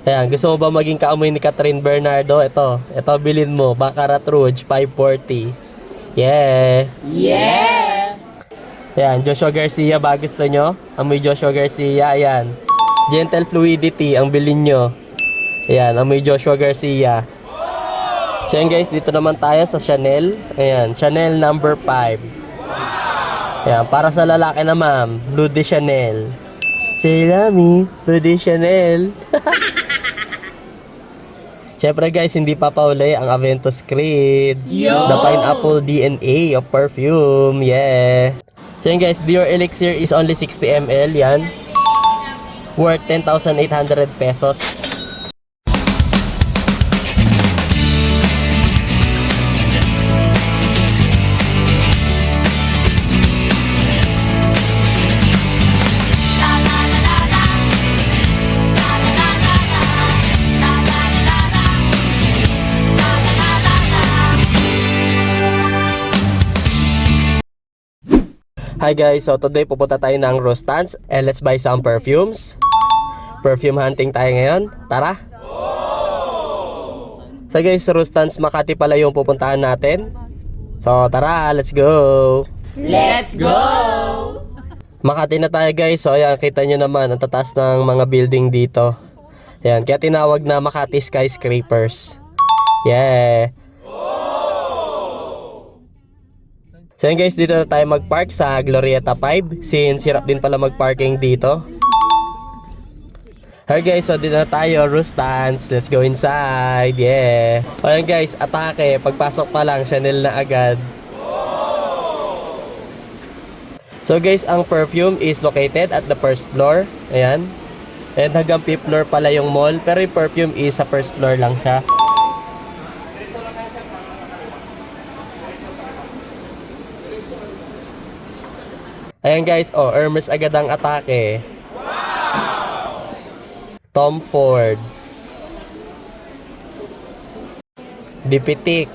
Ayan, gusto mo ba maging kaamoy ni Catherine Bernardo? Ito bilhin mo. Baccarat Rouge, 540. Yeah! Yeah! Ayan, Joshua Garcia ba gusto nyo? Amoy Joshua Garcia, ayan. Gentle Fluidity, ang bilhin nyo. Ayan, amoy Joshua Garcia. So yun guys, dito naman tayo sa Chanel. Ayan, Chanel number 5. Ayan, para sa lalaki na ma'am, Blue de Chanel. Say Rami, Blue de Chanel. Siyempre guys, hindi papauli ang Aventus Creed. The Pineapple DNA of perfume. Yeah. So yun guys, Dior Elixir is only 60 ml. Yan. Worth 10,800 pesos. Hi guys, so today pupunta tayo ng Rostans and let's buy some perfumes. Perfume hunting tayo ngayon. Tara! So guys, Rostans Makati pala yung pupuntahan natin. So tara, let's go! Let's go! Makati na tayo guys. So ayan, kita nyo naman ang tataas ng mga building dito. Ayan, kaya tinawag na Makati Skyscrapers. Yeah! So yun guys, dito na tayo mag-park sa Glorieta 5 since hirap din pala mag-parking dito. Alright guys, so dito na tayo, Rostans. Let's go inside. Yeah. O yan guys, atake. Pagpasok pa lang, Chanel na agad. So guys, ang perfume is located at the first floor. Ayan. And hanggang 5th floor pala yung mall. Pero yung perfume is sa first floor lang siya. Ayan guys, oh, Hermes agad ang atake. Tom Ford. Dipitik.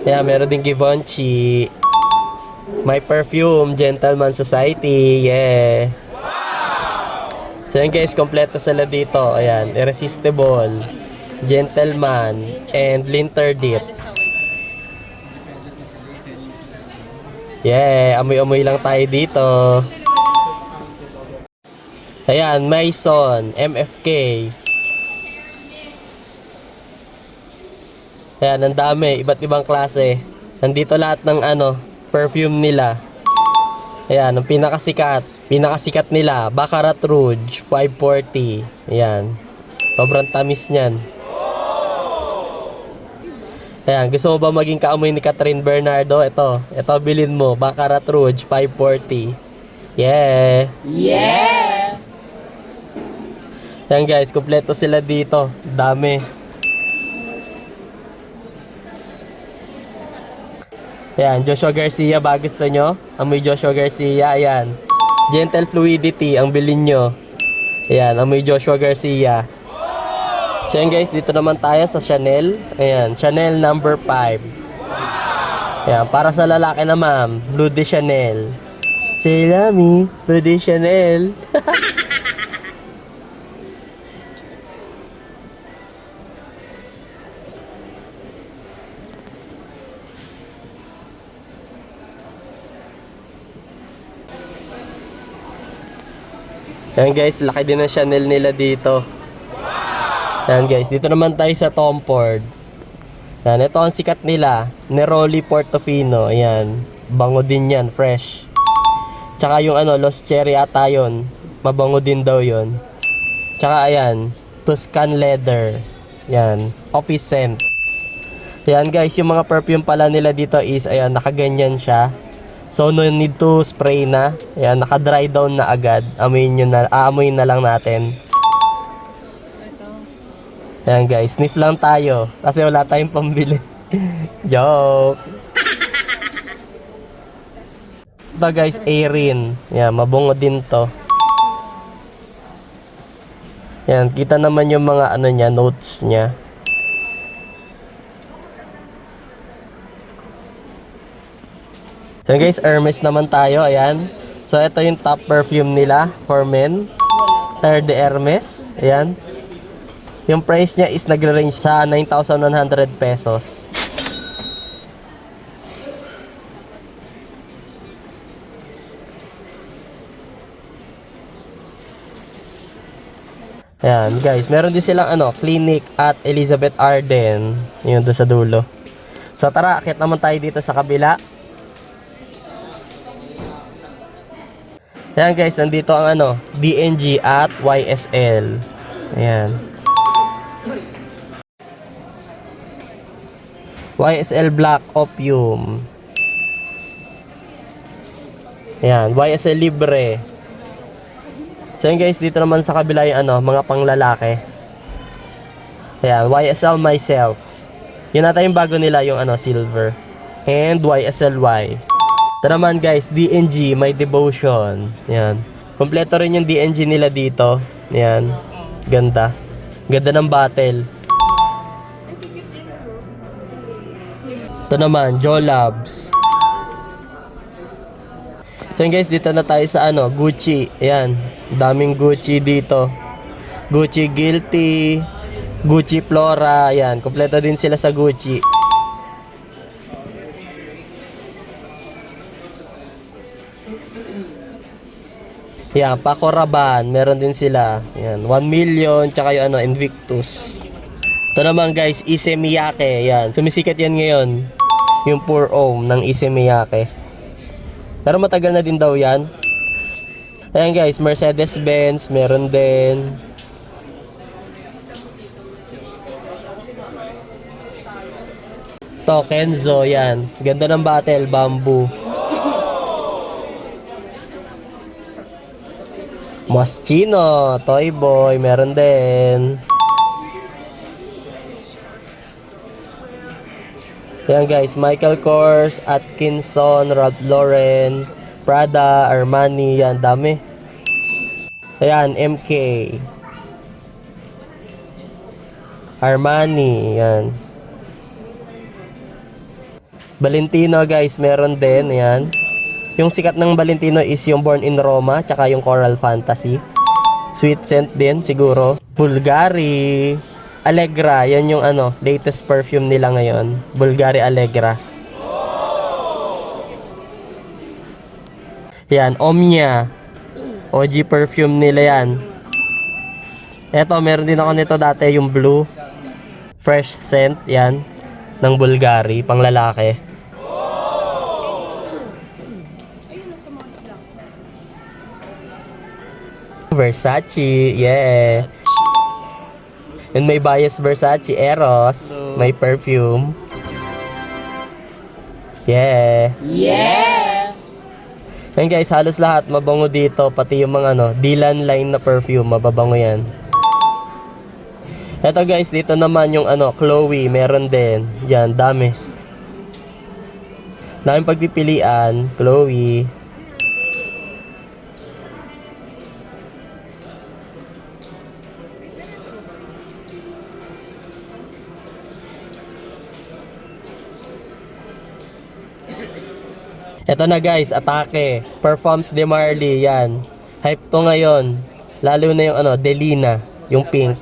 Ayan, meron din Givenchy. My Perfume, Gentleman Society, yeah. So ayan guys, kompleto sila dito. Ayan, Irresistible, Gentleman, and Linter Dip. Yeah, amoy-amoy lang tayo dito. Ayan, Maison, MFK. Ayan, ang dami, iba't ibang klase. Nandito lahat ng perfume nila. Ayan, ang pinakasikat nila, Baccarat Rouge, 540. Ayan, sobrang tamis niyan. Ayan, gusto mo ba maging kaamoy ni Catherine Bernardo? Ito bilhin mo, Baccarat Rouge, 540. Yeah! Yeah! Ayan guys, kompleto sila dito. Dami. Ayan, Joshua Garcia ba gusto nyo? Amoy Joshua Garcia, ayan. Gentle Fluidity, ang bilhin nyo. Ayan, amoy Joshua Garcia. So yun guys, dito naman tayo sa Chanel. Ayan, Chanel number 5. Ayan, para sa lalaki na ma'am, Blue de Chanel. Say Rami, Blue de Chanel. Ayan guys, laki din ng Chanel nila dito. Ayan guys, dito naman tayo sa Tom Ford. Ayan, ito ang sikat nila, Neroli Portofino. Ayan, bango din yan, fresh. Tsaka yung Lost Cherry ata yun, mabango din daw yun. Tsaka ayan, Tuscan Leather. Ayan, office scent. Ayan guys, yung mga perfume pala nila dito is, ayan, nakaganyan siya. So no need to spray na. Ayan, naka-dry down na agad. Aamuyin na lang natin. Ayan guys, sniff lang tayo kasi wala tayong pambili. Joke. Ito guys, Erin. Ayan, mabungo din to. Ayan, kita naman yung mga niya, notes niya. So guys, Hermes naman tayo. Ayan. So ito yung top perfume nila for men. Terre de Hermes. Ayan. Yung price niya is nagre-range sa 9,100 pesos. Ayan, guys. Meron din silang clinic at Elizabeth Arden. Yun, doon sa dulo. So, tara. Akit naman tayo dito sa kabila. Ayan, guys. Nandito ang DNG at YSL. Ayan. YSL Black Opium. Ayan. YSL Libre. So yun guys, dito naman sa kabila yung mga panglalaki. Ayan, YSL Myself. Yun nata yung bago nila, yung silver. And YSLY. Ito naman guys, DNG, My Devotion. Ayan. Kompleto rin yung DNG nila dito. Ayan. Ganda. Ganda ng battle. Ito naman, Jolabs. So yun guys, dito na tayo sa Gucci. Ayan, daming Gucci dito. Gucci Guilty, Gucci Flora. Ayan, kompleto din sila sa Gucci. Ayan, Paco Rabanne, meron din sila. Ayan, 1 million, tsaka yung Invictus. Ito naman guys, Issey Miyake. Ayan, sumisikat yan ngayon. Yung Pour Homme ng Issey Miyake. Pero matagal na din daw yan. Ayan guys, Mercedes-Benz, meron din. To, Kenzo, yan. Ganda ng battle, bamboo. Moschino, Toy Boy, meron din. Yan guys, Michael Kors, Atkinson, Ralph Lauren, Prada, Armani, yan, dami. Ayan, MK. Armani, yan. Valentino guys, meron din, yan. Yung sikat ng Valentino is yung Born in Roma, tsaka yung Coral Fantasy. Sweet Scent din, siguro. Bulgari. Allegra, yan yung latest perfume nila ngayon. Bulgari Allegra. Yan, Omnia. OG perfume nila yan. Eto, meron din ako nito dati, yung blue. Fresh scent, yan. Ng Bulgari, pang lalaki. Versace, yeah. And may bias Versace, Eros, may perfume. Yeah. Yeah! Yan guys, halos lahat mabango dito, pati yung mga Dylan line na perfume, mababango yan. Eto guys, dito naman yung Chloe, meron din. Yan, dami. Daming pagpipilian, Chloe. Eto na guys, Atake. Perfumes de Marley, yan. Hype to ngayon. Lalo na yung Delina, yung pink.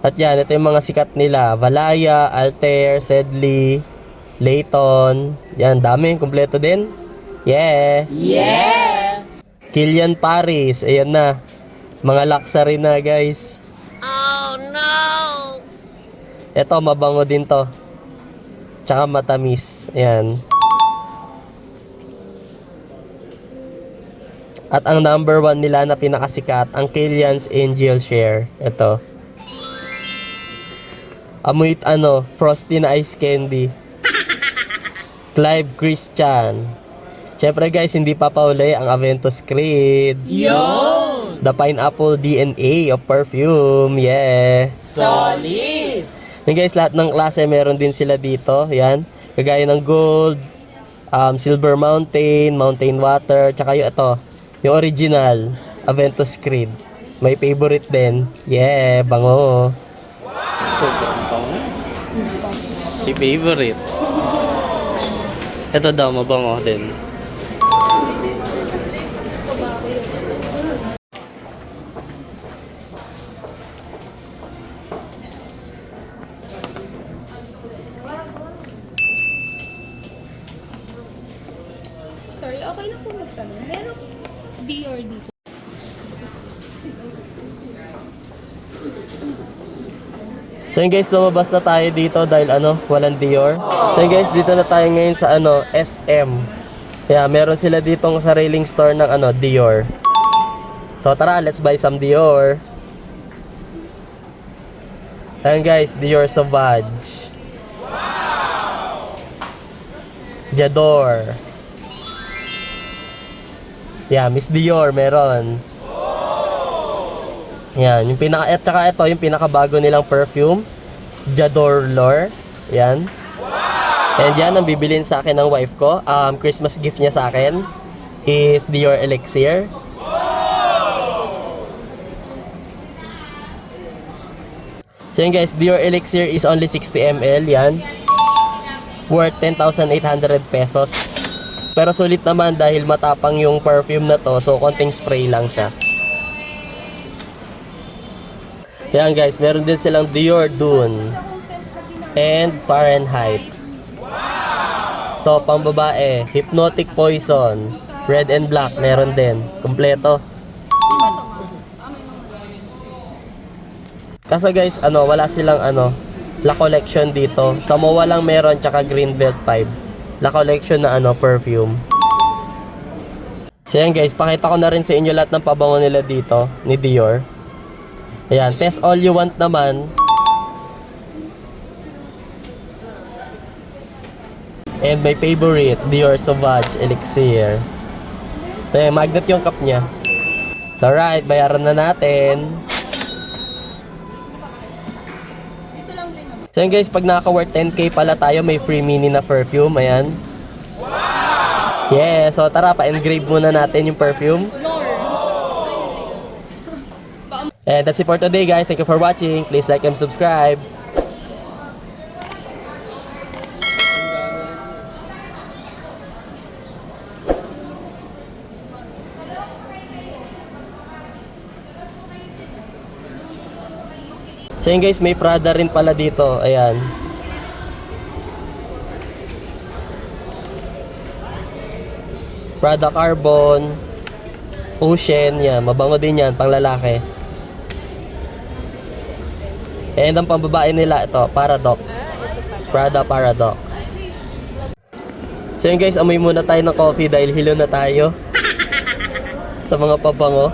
At yan, ito yung mga sikat nila. Valaya, Altair, Sedley, Layton. Yan, dami. Kompleto din. Yeah. Yeah! Kilian Paris. Ayan na. Mga luxury na, guys. Oh, no! Ito, mabango din to. Tsaka matamis. Ayan. At ang number 1 nila na pinakasikat, ang Kilian's Angel Share. Ito. Amoy frosty na ice candy. Clive Christian. Syempre guys, hindi papauli ang Aventus Creed. Yun! The Pineapple DNA of perfume. Yeah. Solid! Yan guys, lahat ng klase meron din sila dito. Yan. Kagaya ng gold, silver mountain, mountain water, tsaka yung Yung original, Aventus Creed. My favorite din. Yeah, bango. Sobrang bango. May favorite. Ito daw, mabango din. Sorry, okay lang po magtanong. Meron Dior dito. So yun guys, lumabas na tayo dito dahil walang Dior. So yun guys, dito na tayo ngayon sa SM. Kaya meron sila ditong sariling store ng Dior. So tara, let's buy some Dior. Ayan guys, Dior Sauvage. J'adore. Yeah, Miss Dior meron. Yan, yung at saka ito, yung pinakabago nilang perfume, J'adore L'Or. Yan. And yan, ang bibilin sa akin ng wife ko. Christmas gift niya sa akin is Dior Elixir. So yun guys, Dior Elixir is only 60 ml. Yan. Worth 10,800 pesos. Pero sulit naman dahil matapang yung perfume na to. So, konting spray lang siya. Yan guys, meron din silang Dior Dune and Fahrenheit. To pang babae, Hypnotic Poison, Red and Black, meron din. Kompleto. Kaso guys, wala silang La Collection dito. Sa MOA lang meron, tsaka Greenbelt 5. La Collection na perfume. So yan guys, pakita ko na rin sa inyo lahat ng pabango nila dito, ni Dior. Ayan, test all you want naman. And my favorite, Dior Sauvage Elixir. So, ayan, magnet yung cup niya. So, alright, bayaran na natin. So, ayan guys, pag nakaka-worth 10k pala tayo, may free mini na perfume. Ayan. Yeah, so tara, pa-engrave muna natin yung perfume. And that's it for today guys. Thank you for watching. Please like and subscribe. So yun guys, may Prada rin pala dito. Ayan. Prada Carbon, Ocean, yan. Mabango din yan, pang lalaki. And ang pambabae nila, ito, Paradox. Prada Paradox. So yun guys, amoy muna tayo ng coffee dahil hilo na tayo sa mga pabango.